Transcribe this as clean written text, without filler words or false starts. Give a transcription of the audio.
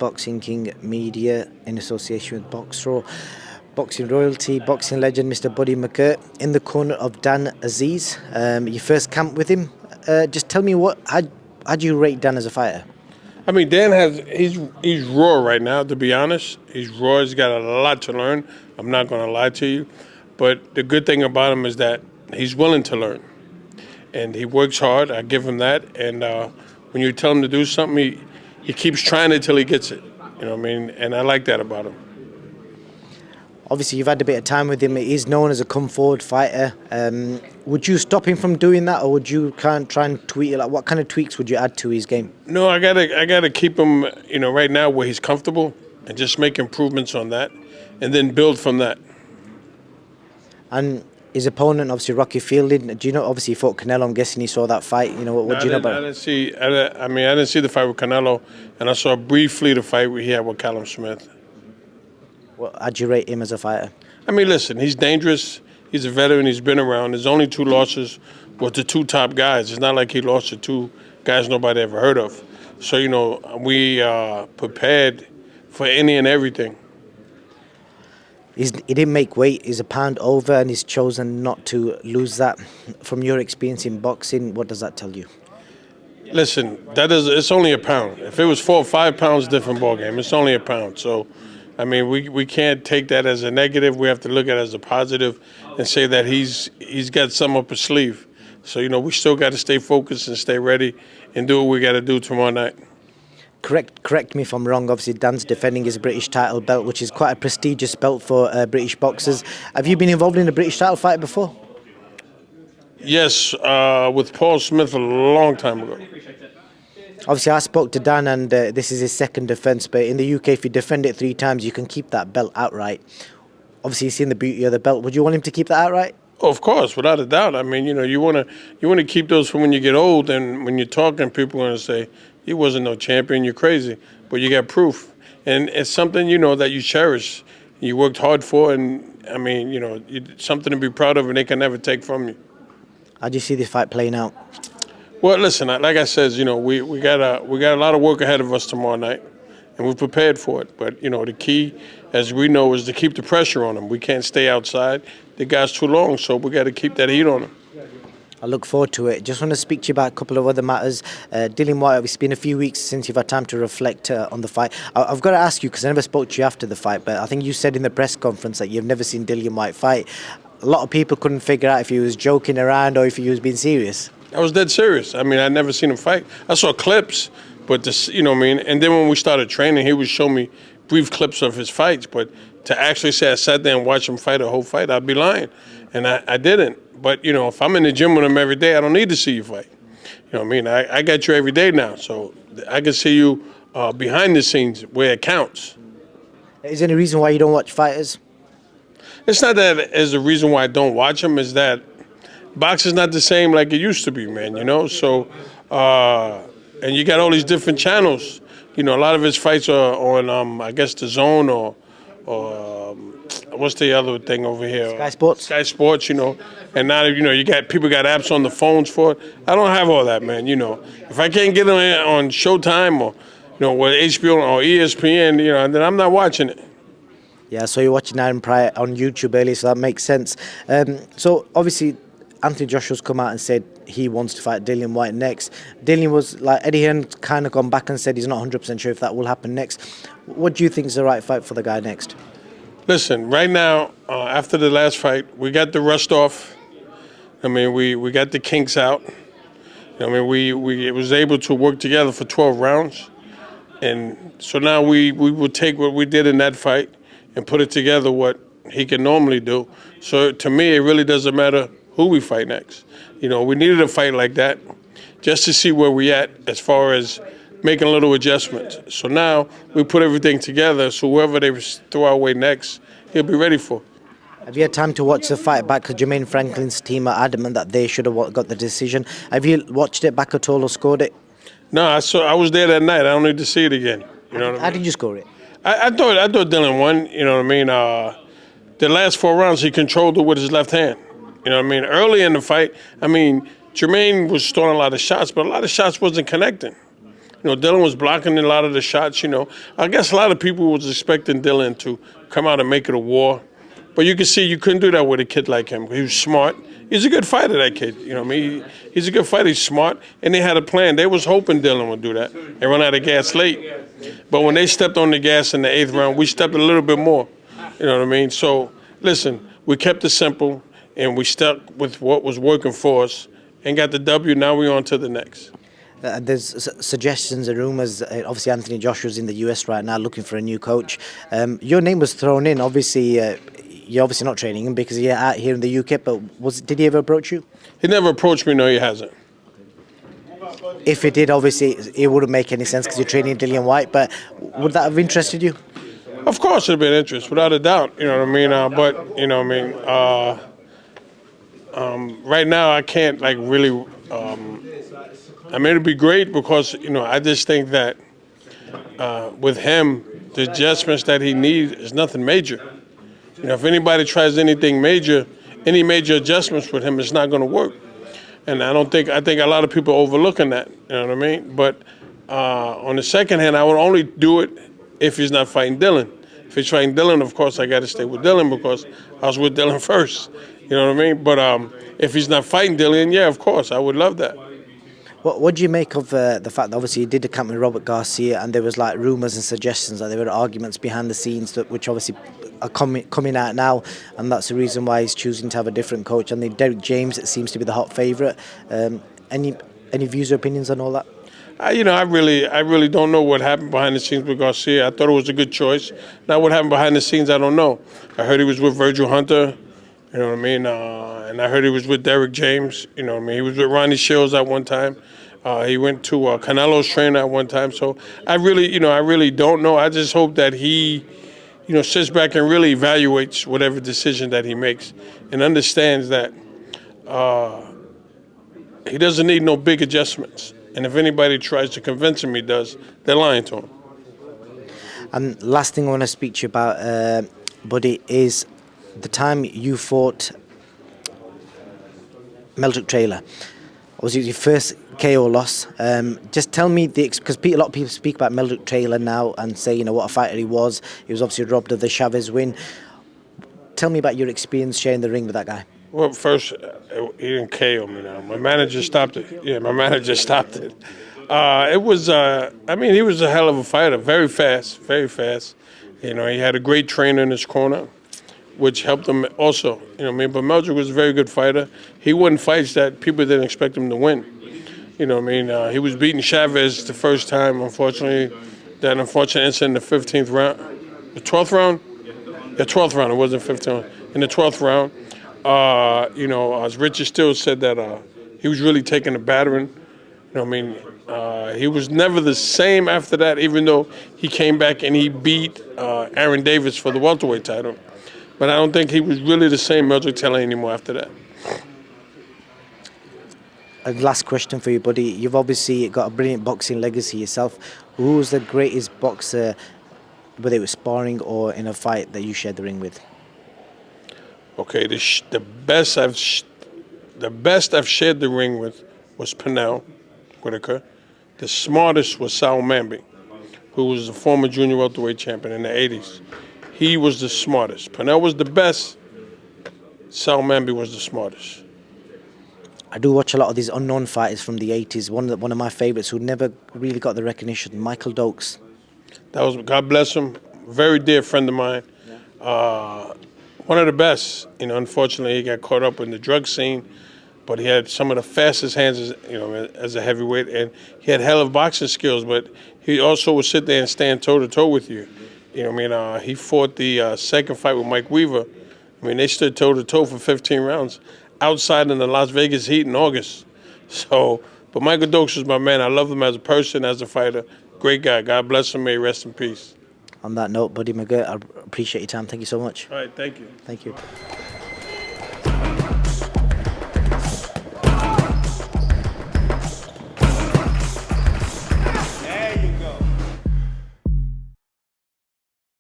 Boxing King Media in association with Boxro, boxing royalty, boxing legend Mr. Buddy Mcgirt in the corner of Dan Aziz. Your first camp with him. Just tell me how do you rate Dan as a fighter? I mean, he's raw right now, to be honest. He's raw. He's got a lot to learn. I'm not going to lie to you. But the good thing about him is that he's willing to learn. And he works hard. I give him that. And when you tell him to do something, he keeps trying it till he gets it. You know what I mean? And I like that about him. Obviously, you've had a bit of time with him. He's known as a come-forward fighter. Would you stop him from doing that, or would you try and tweak? Like, what kind of tweaks would you add to his game? No, I gotta keep him, right now where he's comfortable, and just make improvements on that, and then build from that. And his opponent, obviously Rocky Fielding. Do you know? Obviously, he fought Canelo. I'm guessing he saw that fight. What do you know about? I didn't see the fight with Canelo, and I saw briefly the fight he had with Callum Smith. How'd you rate him as a fighter? I mean, listen, he's dangerous. He's a veteran. He's been around. His only two losses were to two top guys. It's not like he lost to two guys nobody ever heard of. So, we prepared for any and everything. He didn't make weight. He's a pound over, and he's chosen not to lose that. From your experience in boxing, what does that tell you? Listen, it's only a pound. If it was 4 or 5 pounds, different ballgame. It's only a pound. So, I mean, we can't take that as a negative. We have to look at it as a positive and say that he's got some up his sleeve. So, we still got to stay focused and stay ready and do what we got to do tomorrow night. Correct me if I'm wrong. Obviously, Dan's defending his British title belt, which is quite a prestigious belt for British boxers. Have you been involved in a British title fight before? Yes, with Paul Smith a long time ago. Obviously, I spoke to Dan, and this is his second defence. But in the UK, if you defend it 3 times, you can keep that belt outright. Obviously, you've seen the beauty of the belt. Would you want him to keep that outright? Oh, of course, without a doubt. I mean, you want to keep those for when you get old, and when you're talking, people are going to say, he wasn't no champion, you're crazy. But you got proof. And it's something, that you cherish. You worked hard for, and, I mean, something to be proud of, and they can never take from you. How do you see this fight playing out? Well, listen, like I said, we got a lot of work ahead of us tomorrow night, and we're prepared for it. But, the key, as we know, is to keep the pressure on them. We can't stay outside. The guy's too long, so we got to keep that heat on him. I look forward to it. Just want to speak to you about a couple of other matters. Dillian Whyte, it's been a few weeks since you've had time to reflect on the fight. I've got to ask you, because I never spoke to you after the fight, but I think you said in the press conference that you've never seen Dillian Whyte fight. A lot of people couldn't figure out if he was joking around or if he was being serious. I was dead serious. I mean, I'd never seen him fight. I saw clips, but and then when we started training, he would show me brief clips of his fights. But to actually say I sat there and watched him fight a whole fight, I'd be lying. And I didn't. But, if I'm in the gym with him every day, I don't need to see you fight. You know what I mean? I got you every day now, so I can see you behind the scenes where it counts. Is there any reason why you don't watch fighters? It's not that as the reason why I don't watch them, is that boxing's not the same like it used to be, man, So, and you got all these different channels. A lot of his fights are on, I guess, the Zone or what's the other thing over here? Sky Sports. Sky Sports, And now, you got people got apps on the phones for it. I don't have all that, man, If I can't get it on Showtime or, with HBO or ESPN, then I'm not watching it. Yeah, so you're watching Aaron Pryor on YouTube earlier, so that makes sense. So, obviously, Anthony Joshua's come out and said he wants to fight Dillian Whyte next. Dillian was, like, Eddie Hearn kind of gone back and said he's not 100% sure if that will happen next. What do you think is the right fight for the guy next? Listen, right now, after the last fight, we got the rust off. I mean, we got the kinks out. I mean, we was able to work together for 12 rounds. And so now we will take what we did in that fight and put it together what he can normally do. So to me, it really doesn't matter who we fight next. We needed a fight like that just to see where we at as far as making a little adjustments. So now we put everything together, so whoever they throw our way next, he'll be ready for. Have you had time to watch the fight back? Because Jermaine Franklin's team are adamant that they should have got the decision. Have you watched it back at all or scored it? No, I was there that night. I don't need to see it again. How did you score it? I thought Dillian won. You know what I mean? The last 4 rounds, he controlled it with his left hand. You know what I mean? Early in the fight, Jermaine was throwing a lot of shots, but a lot of shots wasn't connecting. Dylan was blocking a lot of the shots. I guess a lot of people was expecting Dylan to come out and make it a war, but you can see you couldn't do that with a kid like him. He was smart. He's a good fighter, that kid. He's a good fighter. He's smart, and they had a plan. They was hoping Dylan would do that. They run out of gas late, but when they stepped on the gas in the 8th round, we stepped a little bit more. You know what I mean? So listen, we kept it simple, and we stuck with what was working for us, and got the W. Now we're on to the next. There's suggestions and rumours. Obviously, Anthony Joshua's in the US right now looking for a new coach. Your name was thrown in. Obviously, you're obviously not training him because you're out here in the UK. But did he ever approach you? He never approached me. No, he hasn't. If it did, obviously, it wouldn't make any sense because you're training Dillian Whyte. But would that have interested you? Of course, it'd been interest, without a doubt. You know what I mean? Right now, I can't really. It'd be great because I just think that with him, the adjustments that he needs is nothing major. If anybody tries anything major, any major adjustments with him, it's not going to work. And I think a lot of people are overlooking that. You know what I mean? But on the second hand, I would only do it if he's not fighting Dylan. If he's fighting Dylan, of course, I got to stay with Dylan because I was with Dylan first. You know what I mean? But if he's not fighting Dylan, yeah, of course, I would love that. What do you make of the fact that obviously you did the camp with Robert Garcia and there was like rumours and suggestions that there were arguments behind the scenes which obviously are coming out now, and that's the reason why he's choosing to have a different coach. And then Derek James, it seems to be the hot favourite. Any views or opinions on all that? I really don't know what happened behind the scenes with Garcia. I thought it was a good choice. Now what happened behind the scenes, I don't know. I heard he was with Virgil Hunter. You know what I mean? And I heard he was with Derek James. You know what I mean? He was with Ronnie Shields at one time. He went to Canelo's trainer at one time. So I really don't know. I just hope that he, sits back and really evaluates whatever decision that he makes and understands that he doesn't need no big adjustments. And if anybody tries to convince him he does, they're lying to him. And last thing I want to speak to you about, buddy, is the time you fought Mcgirt Trailer. Was it your first KO loss? Just tell me because a lot of people speak about Mcgirt Trailer now and say, what a fighter he was. He was obviously robbed of the Chavez win. Tell me about your experience sharing the ring with that guy. Well, first, he didn't KO me now. My manager stopped it. Yeah, my manager stopped it. It was, he was a hell of a fighter. Very fast, very fast. He had a great trainer in his corner, which helped him also. But Mcgirt was a very good fighter. He won fights that people didn't expect him to win. He was beating Chavez the first time, unfortunately. That unfortunate incident in the 15th round. The 12th round? The 12th round, it wasn't 15th. In the 12th round, as Richard Steele said that he was really taking a battering. He was never the same after that, even though he came back and he beat Aaron Davis for the welterweight title. But I don't think he was really the same Mcgirt Taylor anymore after that. A last question for you, buddy. You've obviously got a brilliant boxing legacy yourself. Who was the greatest boxer, whether it was sparring or in a fight, that you shared the ring with? Okay, the best I've shared the ring with was Pernell Whitaker. The smartest was Sal Mamby, who was a former junior welterweight champion in the 80s. He was the smartest. Pernell was the best. Sal Mamby was the smartest. I do watch a lot of these unknown fighters from the 80s. One of my favourites who never really got the recognition, Michael Dokes. That was, God bless him, very dear friend of mine. One of the best. Unfortunately, he got caught up in the drug scene, but he had some of the fastest hands, as a heavyweight, and he had hell of boxing skills. But he also would sit there and stand toe to toe with you. He fought the second fight with Mike Weaver. They stood toe to toe for 15 rounds outside in the Las Vegas heat in August. But Michael Dokes was my man. I love him as a person, as a fighter. Great guy. God bless him. May he rest in peace. On that note, buddy Mcgirt, I appreciate your time. Thank you so much. All right, thank you. Thank you.